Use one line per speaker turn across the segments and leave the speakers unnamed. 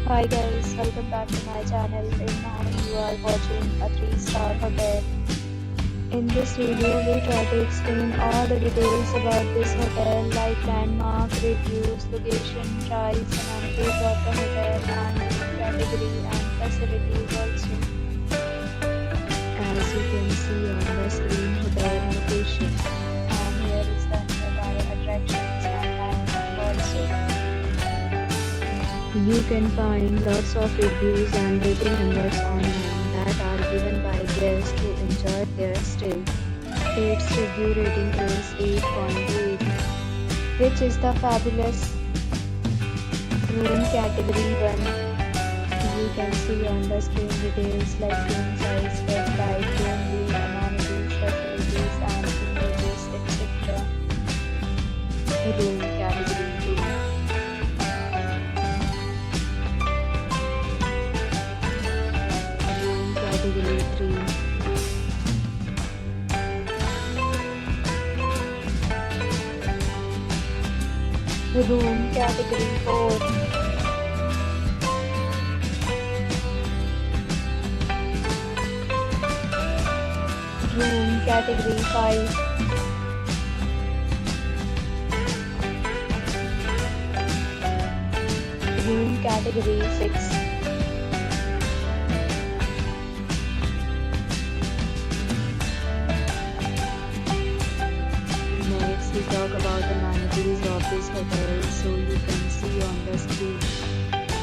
Hi guys, welcome back to my channel and now you are watching a 3-star hotel. In this video, we try to explain all the details about this hotel like landmark, reviews, location, price, amenities of the hotel and room category and facilities also. As you can see on the screen, hotel location. And here is the nearby attractions and landmark also. You can find lots of reviews and rating numbers online that are given by guests who enjoyed their stay. Its review rating is 8.8, which is the fabulous. Room category 1. You can see on the screen details like room size, bed type, room view, amenities, facilities and images, etc. Room category 2. Category 3. Room category 4. Room category 5. Room category 6. Next, we talk about the amenities of this hotel, so you can see on the screen.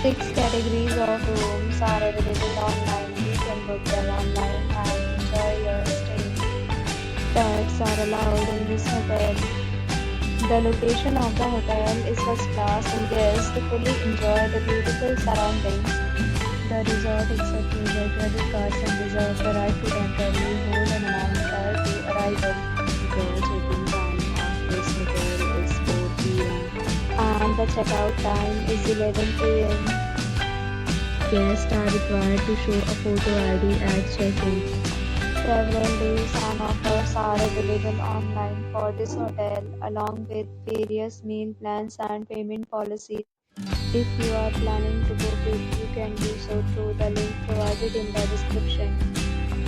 6 categories of rooms are available online. You can book them online and enjoy your stay. Pets are allowed in this hotel. The location of the hotel is first class and guests fully enjoy the beautiful surroundings. The resort accepts major credit cards and reserves the right to temporarily hold an amount prior to arrival. The check-in time of this hotel is 4 p.m. and the checkout time is 11 a.m. Guests are required to show a photo ID at check-in. Several deals and offers are available online for this hotel along with various meal plans and payment policies. If you are planning to book it, you can do so through the link provided in the description.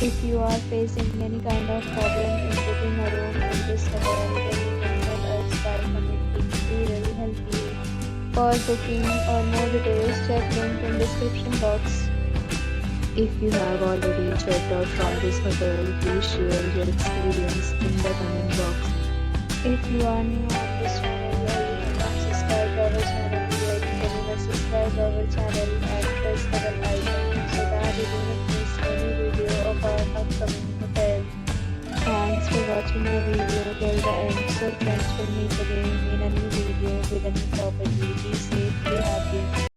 If you are facing any kind of problem in booking a room in this hotel, then you can tell us by commenting. We will help you. For booking or more details, check link in description box. If you have already checked out from this hotel, please share your experience in the comment box. If you are new on this channel or you have not subscribed our channel yet, then you must subscribe our channel and press the bell icon so that you do not miss any video of our upcoming hotel. Thanks for watching the video till the end. So friends will meet again in a new video with a new property. Be safe, be happy.